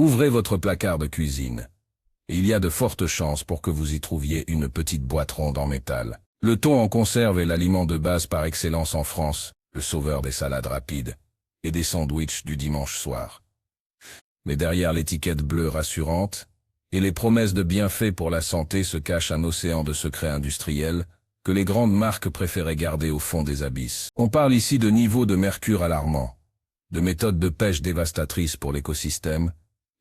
Ouvrez votre placard de cuisine. Et il y a de fortes chances pour que vous y trouviez une petite boîte ronde en métal. Le thon en conserve est l'aliment de base par excellence en France, le sauveur des salades rapides et des sandwichs du dimanche soir. Mais derrière l'étiquette bleue rassurante et les promesses de bienfaits pour la santé se cache un océan de secrets industriels que les grandes marques préféraient garder au fond des abysses. On parle ici de niveaux de mercure alarmants, de méthodes de pêche dévastatrices pour l'écosystème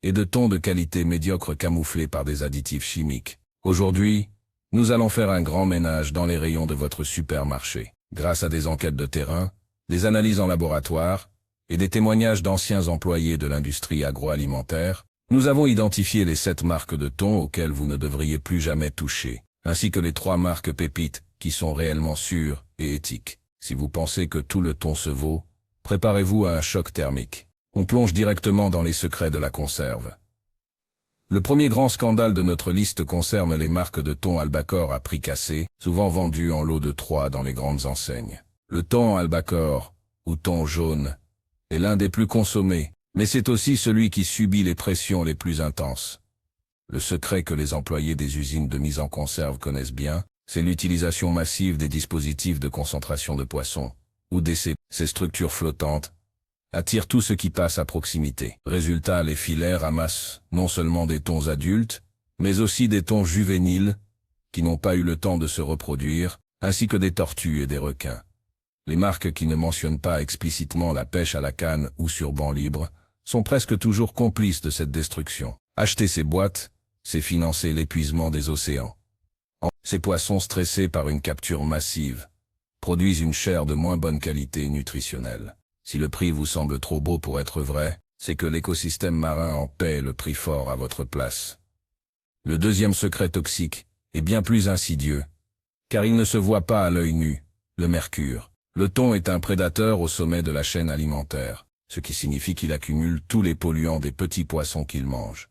et de thon de qualité médiocre camouflés par des additifs chimiques. Aujourd'hui, nous allons faire un grand ménage dans les rayons de votre supermarché. Grâce à des enquêtes de terrain, des analyses en laboratoire et des témoignages d'anciens employés de l'industrie agroalimentaire, nous avons identifié les 7 marques de thon auxquelles vous ne devriez plus jamais toucher, ainsi que les 3 marques pépites qui sont réellement sûres et éthiques. Si vous pensez que tout le thon se vaut, préparez-vous à un choc thermique. On plonge directement dans les secrets de la conserve. Le premier grand scandale de notre liste concerne les marques de thon albacore à prix cassé, souvent vendues en lot de 3 dans les grandes enseignes. Le thon albacore, ou thon jaune, est l'un des plus consommés, mais c'est aussi celui qui subit les pressions les plus intenses. Le secret que les employés des usines de mise en conserve connaissent bien, c'est l'utilisation massive des dispositifs de concentration de poissons, ou DC. Ces structures flottantes attirent tout ce qui passe à proximité. Résultat, les filets ramassent non seulement des thons adultes, mais aussi des thons juvéniles, qui n'ont pas eu le temps de se reproduire, ainsi que des tortues et des requins. Les marques qui ne mentionnent pas explicitement la pêche à la canne ou sur banc libre sont presque toujours complices de cette destruction. Acheter ces boîtes, c'est financer l'épuisement des océans. Ces poissons stressés par une capture massive produisent une chair de moins bonne qualité nutritionnelle. Si le prix vous semble trop beau pour être vrai, c'est que l'écosystème marin en paie le prix fort à votre place. Le deuxième secret toxique est bien plus insidieux, car il ne se voit pas à l'œil nu, le mercure. Le thon est un prédateur au sommet de la chaîne alimentaire, ce qui signifie qu'il accumule tous les polluants des petits poissons qu'il mange.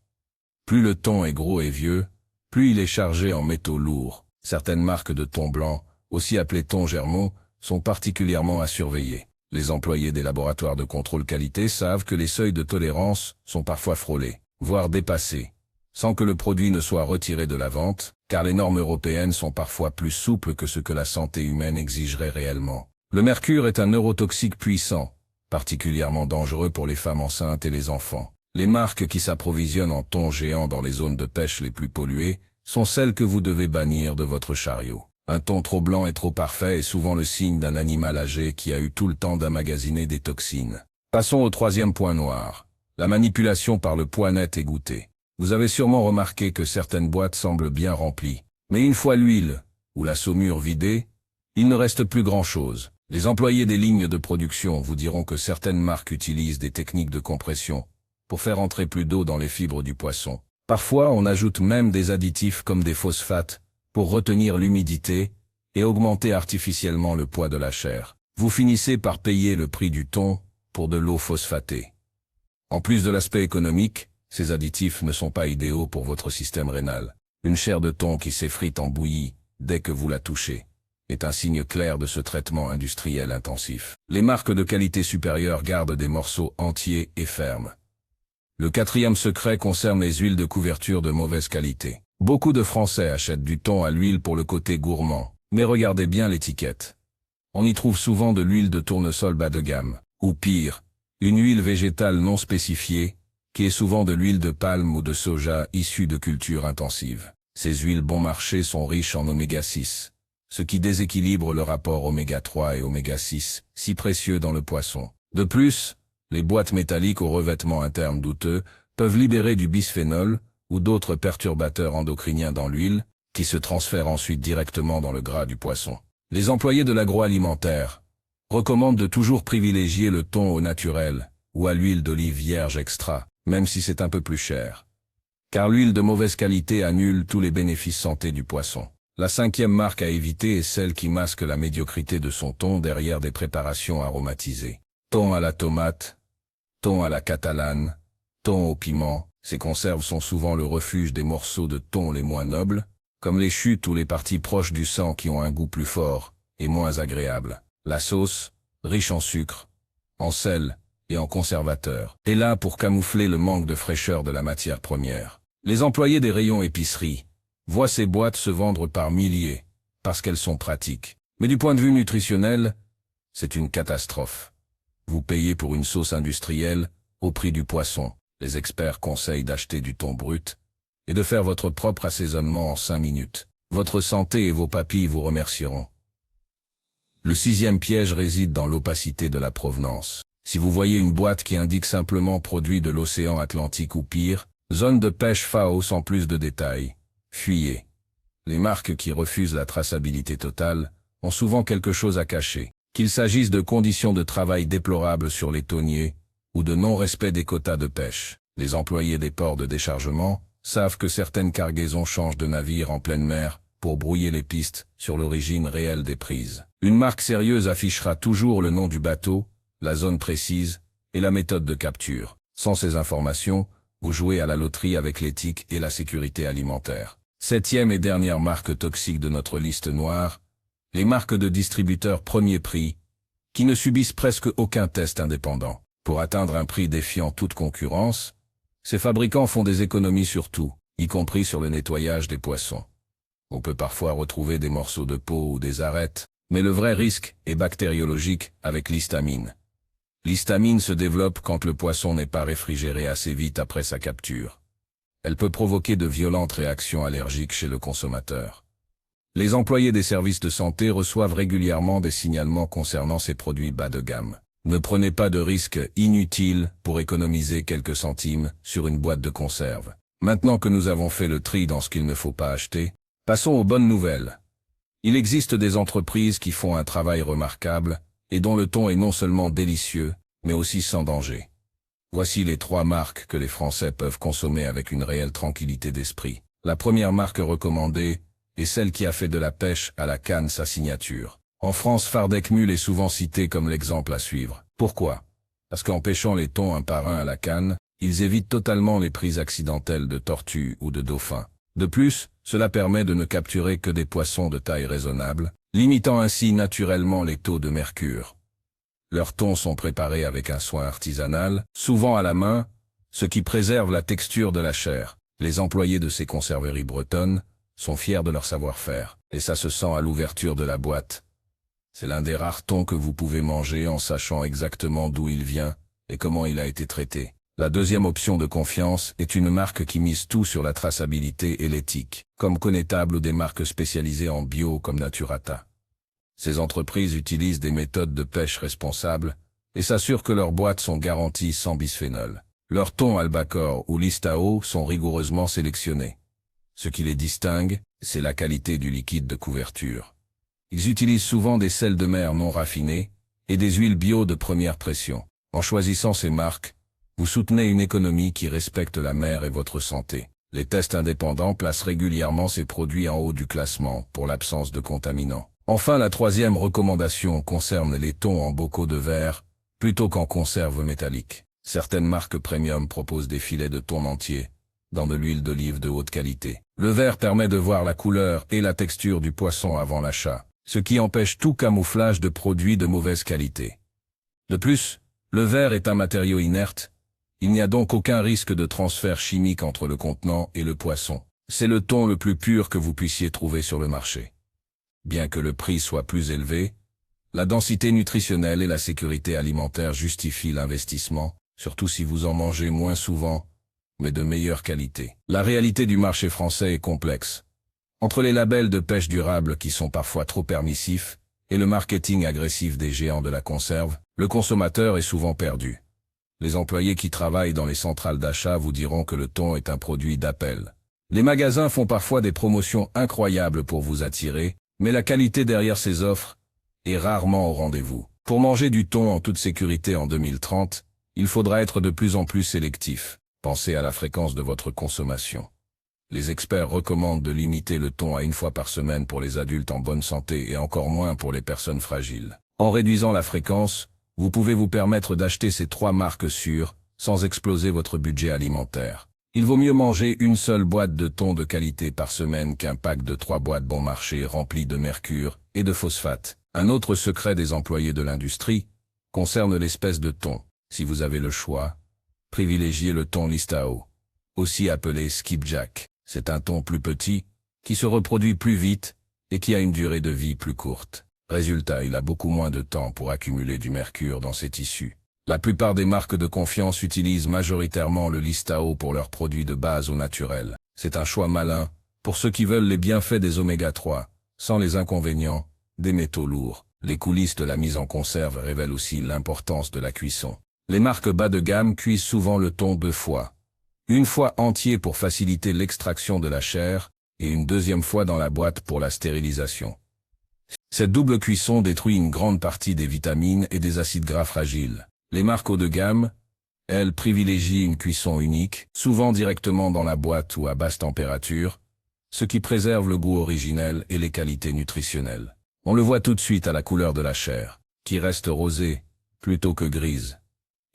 Plus le thon est gros et vieux, plus il est chargé en métaux lourds. Certaines marques de thon blanc, aussi appelées thon germeaux, sont particulièrement à surveiller. Les employés des laboratoires de contrôle qualité savent que les seuils de tolérance sont parfois frôlés, voire dépassés, sans que le produit ne soit retiré de la vente, car les normes européennes sont parfois plus souples que ce que la santé humaine exigerait réellement. Le mercure est un neurotoxique puissant, particulièrement dangereux pour les femmes enceintes et les enfants. Les marques qui s'approvisionnent en thon géant dans les zones de pêche les plus polluées sont celles que vous devez bannir de votre chariot. Un thon trop blanc et trop parfait est souvent le signe d'un animal âgé qui a eu tout le temps d'emmagasiner des toxines. Passons au troisième point noir, la manipulation par le poids net égoutté. Vous avez sûrement remarqué que certaines boîtes semblent bien remplies, mais une fois l'huile ou la saumure vidée, il ne reste plus grand-chose. Les employés des lignes de production vous diront que certaines marques utilisent des techniques de compression pour faire entrer plus d'eau dans les fibres du poisson. Parfois, on ajoute même des additifs comme des phosphates pour retenir l'humidité et augmenter artificiellement le poids de la chair. Vous finissez par payer le prix du thon pour de l'eau phosphatée. En plus de l'aspect économique, ces additifs ne sont pas idéaux pour votre système rénal. Une chair de thon qui s'effrite en bouillie dès que vous la touchez est un signe clair de ce traitement industriel intensif. Les marques de qualité supérieure gardent des morceaux entiers et fermes. Le quatrième secret concerne les huiles de couverture de mauvaise qualité. Beaucoup de Français achètent du thon à l'huile pour le côté gourmand, mais regardez bien l'étiquette. On y trouve souvent de l'huile de tournesol bas de gamme, ou pire, une huile végétale non spécifiée, qui est souvent de l'huile de palme ou de soja issue de cultures intensives. Ces huiles bon marché sont riches en oméga 6, ce qui déséquilibre le rapport oméga 3 et oméga 6, si précieux dans le poisson. De plus, les boîtes métalliques au revêtement interne douteux peuvent libérer du bisphénol ou d'autres perturbateurs endocriniens dans l'huile, qui se transfèrent ensuite directement dans le gras du poisson. Les employés de l'agroalimentaire recommandent de toujours privilégier le thon au naturel ou à l'huile d'olive vierge extra, même si c'est un peu plus cher. Car l'huile de mauvaise qualité annule tous les bénéfices santé du poisson. La cinquième marque à éviter est celle qui masque la médiocrité de son thon derrière des préparations aromatisées. Thon à la tomate, thon à la catalane, thon au piment. Ces conserves sont souvent le refuge des morceaux de thon les moins nobles, comme les chutes ou les parties proches du sang qui ont un goût plus fort et moins agréable. La sauce, riche en sucre, en sel et en conservateur, est là pour camoufler le manque de fraîcheur de la matière première. Les employés des rayons épicerie voient ces boîtes se vendre par milliers, parce qu'elles sont pratiques. Mais du point de vue nutritionnel, c'est une catastrophe. Vous payez pour une sauce industrielle, au prix du poisson. Les experts conseillent d'acheter du thon brut et de faire votre propre assaisonnement en 5 minutes. Votre santé et vos papilles vous remercieront. Le 6e piège réside dans l'opacité de la provenance. Si vous voyez une boîte qui indique simplement produit de l'océan Atlantique ou pire, zone de pêche FAO sans plus de détails, fuyez. Les marques qui refusent la traçabilité totale ont souvent quelque chose à cacher, qu'il s'agisse de conditions de travail déplorables sur les thoniers ou de non-respect des quotas de pêche. Les employés des ports de déchargement savent que certaines cargaisons changent de navire en pleine mer pour brouiller les pistes sur l'origine réelle des prises. Une marque sérieuse affichera toujours le nom du bateau, la zone précise et la méthode de capture. Sans ces informations, vous jouez à la loterie avec l'éthique et la sécurité alimentaire. 7e et dernière marque toxique de notre liste noire, les marques de distributeurs premier prix, qui ne subissent presque aucun test indépendant. Pour atteindre un prix défiant toute concurrence, ces fabricants font des économies sur tout, y compris sur le nettoyage des poissons. On peut parfois retrouver des morceaux de peau ou des arêtes, mais le vrai risque est bactériologique avec l'histamine. L'histamine se développe quand le poisson n'est pas réfrigéré assez vite après sa capture. Elle peut provoquer de violentes réactions allergiques chez le consommateur. Les employés des services de santé reçoivent régulièrement des signalements concernant ces produits bas de gamme. Ne prenez pas de risques inutiles pour économiser quelques centimes sur une boîte de conserve. Maintenant que nous avons fait le tri dans ce qu'il ne faut pas acheter, passons aux bonnes nouvelles. Il existe des entreprises qui font un travail remarquable et dont le thon est non seulement délicieux, mais aussi sans danger. Voici les 3 marques que les Français peuvent consommer avec une réelle tranquillité d'esprit. La première marque recommandée est celle qui a fait de la pêche à la canne sa signature. En France, Fardec Mule est souvent cité comme l'exemple à suivre. Pourquoi? Parce qu'en pêchant les thons un par un à la canne, ils évitent totalement les prises accidentelles de tortues ou de dauphins. De plus, cela permet de ne capturer que des poissons de taille raisonnable, limitant ainsi naturellement les taux de mercure. Leurs thons sont préparés avec un soin artisanal, souvent à la main, ce qui préserve la texture de la chair. Les employés de ces conserveries bretonnes sont fiers de leur savoir-faire, et ça se sent à l'ouverture de la boîte. C'est l'un des rares thons que vous pouvez manger en sachant exactement d'où il vient et comment il a été traité. La deuxième option de confiance est une marque qui mise tout sur la traçabilité et l'éthique, comme Connétable ou des marques spécialisées en bio comme Naturata. Ces entreprises utilisent des méthodes de pêche responsables et s'assurent que leurs boîtes sont garanties sans bisphénol. Leurs thons albacore ou listao sont rigoureusement sélectionnés. Ce qui les distingue, c'est la qualité du liquide de couverture. Ils utilisent souvent des sels de mer non raffinés et des huiles bio de première pression. En choisissant ces marques, vous soutenez une économie qui respecte la mer et votre santé. Les tests indépendants placent régulièrement ces produits en haut du classement pour l'absence de contaminants. Enfin, la troisième recommandation concerne les thons en bocaux de verre plutôt qu'en conserve métallique. Certaines marques premium proposent des filets de thon entiers dans de l'huile d'olive de haute qualité. Le verre permet de voir la couleur et la texture du poisson avant l'achat, ce qui empêche tout camouflage de produits de mauvaise qualité. De plus, le verre est un matériau inerte. Il n'y a donc aucun risque de transfert chimique entre le contenant et le poisson. C'est le thon le plus pur que vous puissiez trouver sur le marché. Bien que le prix soit plus élevé, la densité nutritionnelle et la sécurité alimentaire justifient l'investissement, surtout si vous en mangez moins souvent, mais de meilleure qualité. La réalité du marché français est complexe. Entre les labels de pêche durable qui sont parfois trop permissifs et le marketing agressif des géants de la conserve, le consommateur est souvent perdu. Les employés qui travaillent dans les centrales d'achat vous diront que le thon est un produit d'appel. Les magasins font parfois des promotions incroyables pour vous attirer, mais la qualité derrière ces offres est rarement au rendez-vous. Pour manger du thon en toute sécurité en 2030, il faudra être de plus en plus sélectif. Pensez à la fréquence de votre consommation. Les experts recommandent de limiter le thon à 1 fois par semaine pour les adultes en bonne santé et encore moins pour les personnes fragiles. En réduisant la fréquence, vous pouvez vous permettre d'acheter ces 3 marques sûres, sans exploser votre budget alimentaire. Il vaut mieux manger une seule boîte de thon de qualité par semaine qu'un pack de 3 boîtes bon marché remplies de mercure et de phosphate. Un autre secret des employés de l'industrie concerne l'espèce de thon. Si vous avez le choix, privilégiez le thon Listao, aussi appelé skipjack. C'est un thon plus petit, qui se reproduit plus vite et qui a une durée de vie plus courte. Résultat, il a beaucoup moins de temps pour accumuler du mercure dans ses tissus. La plupart des marques de confiance utilisent majoritairement le Listao pour leurs produits de base au naturel. C'est un choix malin pour ceux qui veulent les bienfaits des oméga 3, sans les inconvénients des métaux lourds. Les coulisses de la mise en conserve révèlent aussi l'importance de la cuisson. Les marques bas de gamme cuisent souvent le thon 2 fois. Une fois entier pour faciliter l'extraction de la chair et une deuxième fois dans la boîte pour la stérilisation. Cette double cuisson détruit une grande partie des vitamines et des acides gras fragiles. Les marques haut de gamme, elles, privilégient une cuisson unique, souvent directement dans la boîte ou à basse température, ce qui préserve le goût originel et les qualités nutritionnelles. On le voit tout de suite à la couleur de la chair, qui reste rosée plutôt que grise.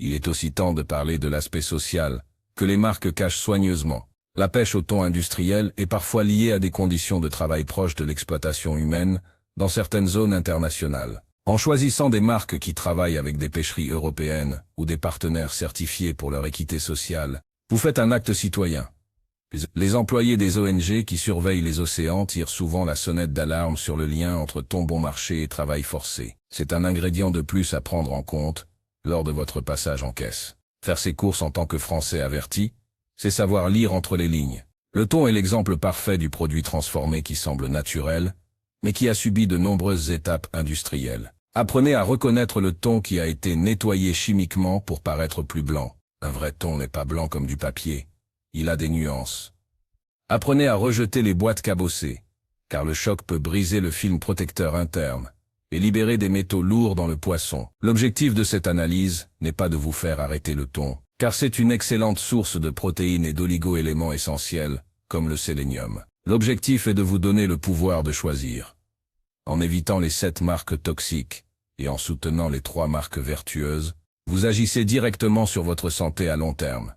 Il est aussi temps de parler de l'aspect social, que les marques cachent soigneusement. La pêche au thon industriel est parfois liée à des conditions de travail proches de l'exploitation humaine dans certaines zones internationales. En choisissant des marques qui travaillent avec des pêcheries européennes ou des partenaires certifiés pour leur équité sociale, vous faites un acte citoyen. Les employés des ONG qui surveillent les océans tirent souvent la sonnette d'alarme sur le lien entre thon bon marché et travail forcé. C'est un ingrédient de plus à prendre en compte lors de votre passage en caisse. Faire ses courses en tant que Français averti, c'est savoir lire entre les lignes. Le thon est l'exemple parfait du produit transformé qui semble naturel, mais qui a subi de nombreuses étapes industrielles. Apprenez à reconnaître le thon qui a été nettoyé chimiquement pour paraître plus blanc. Un vrai thon n'est pas blanc comme du papier. Il a des nuances. Apprenez à rejeter les boîtes cabossées, car le choc peut briser le film protecteur interne et libérer des métaux lourds dans le poisson. L'objectif de cette analyse n'est pas de vous faire arrêter le thon, car c'est une excellente source de protéines et d'oligo-éléments essentiels, comme le sélénium. L'objectif est de vous donner le pouvoir de choisir. En évitant les 7 marques toxiques et en soutenant les 3 marques vertueuses, vous agissez directement sur votre santé à long terme.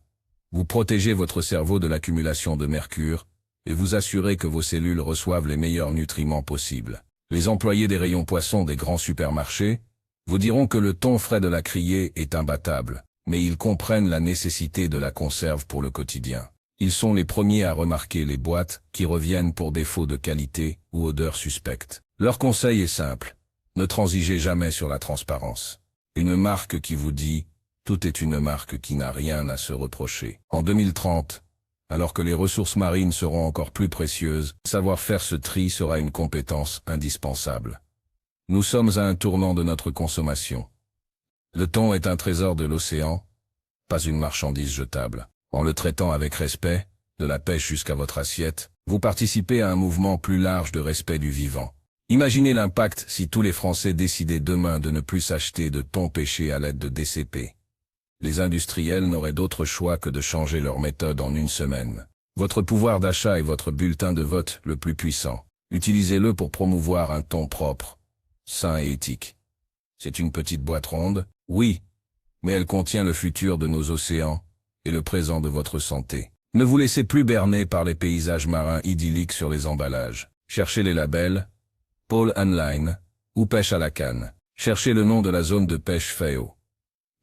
Vous protégez votre cerveau de l'accumulation de mercure et vous assurez que vos cellules reçoivent les meilleurs nutriments possibles. Les employés des rayons poissons des grands supermarchés vous diront que le thon frais de la criée est imbattable, mais ils comprennent la nécessité de la conserve pour le quotidien. Ils sont les premiers à remarquer les boîtes qui reviennent pour défaut de qualité ou odeur suspecte. Leur conseil est simple, ne transigez jamais sur la transparence. Une marque qui vous dit « tout est une marque qui n'a rien à se reprocher ». En 2030, alors que les ressources marines seront encore plus précieuses, savoir faire ce tri sera une compétence indispensable. Nous sommes à un tournant de notre consommation. Le thon est un trésor de l'océan, pas une marchandise jetable. En le traitant avec respect, de la pêche jusqu'à votre assiette, vous participez à un mouvement plus large de respect du vivant. Imaginez l'impact si tous les Français décidaient demain de ne plus s'acheter de thon pêché à l'aide de DCP. Les industriels n'auraient d'autre choix que de changer leur méthode en une semaine. Votre pouvoir d'achat est votre bulletin de vote le plus puissant. Utilisez-le pour promouvoir un thon propre, sain et éthique. C'est une petite boîte ronde, oui, mais elle contient le futur de nos océans et le présent de votre santé. Ne vous laissez plus berner par les paysages marins idylliques sur les emballages. Cherchez les labels, Paul Line ou pêche à la canne. Cherchez le nom de la zone de pêche FAO.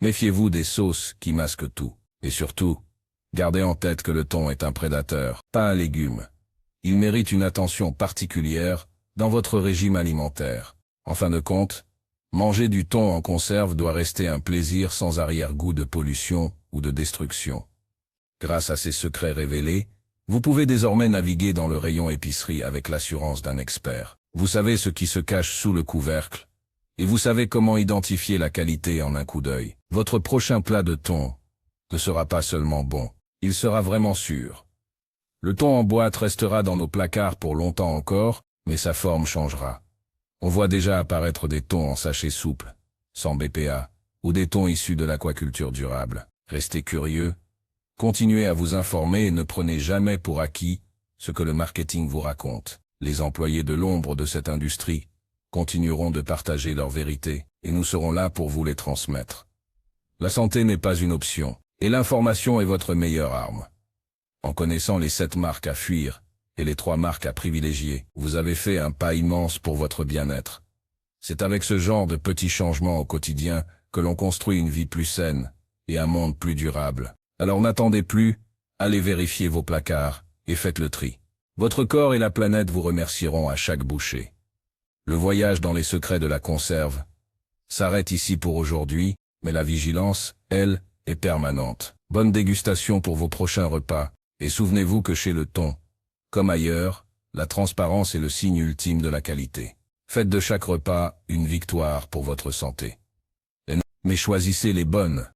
Méfiez-vous des sauces qui masquent tout. Et surtout, gardez en tête que le thon est un prédateur, pas un légume. Il mérite une attention particulière dans votre régime alimentaire. En fin de compte, manger du thon en conserve doit rester un plaisir sans arrière-goût de pollution ou de destruction. Grâce à ces secrets révélés, vous pouvez désormais naviguer dans le rayon épicerie avec l'assurance d'un expert. Vous savez ce qui se cache sous le couvercle, et vous savez comment identifier la qualité en un coup d'œil. Votre prochain plat de thon ne sera pas seulement bon, il sera vraiment sûr. Le thon en boîte restera dans nos placards pour longtemps encore, mais sa forme changera. On voit déjà apparaître des thons en sachet souple, sans BPA, ou des thons issus de l'aquaculture durable. Restez curieux, continuez à vous informer et ne prenez jamais pour acquis ce que le marketing vous raconte. Les employés de l'ombre de cette industrie continueront de partager leurs vérités, et nous serons là pour vous les transmettre. La santé n'est pas une option, et l'information est votre meilleure arme. En connaissant les 7 marques à fuir, et les 3 marques à privilégier, vous avez fait un pas immense pour votre bien-être. C'est avec ce genre de petits changements au quotidien que l'on construit une vie plus saine et un monde plus durable. Alors n'attendez plus, allez vérifier vos placards, et faites le tri. Votre corps et la planète vous remercieront à chaque bouchée. Le voyage dans les secrets de la conserve s'arrête ici pour aujourd'hui, mais la vigilance, elle, est permanente. Bonne dégustation pour vos prochains repas, et souvenez-vous que chez Le Thon, comme ailleurs, la transparence est le signe ultime de la qualité. Faites de chaque repas une victoire pour votre santé. Mais choisissez les bonnes.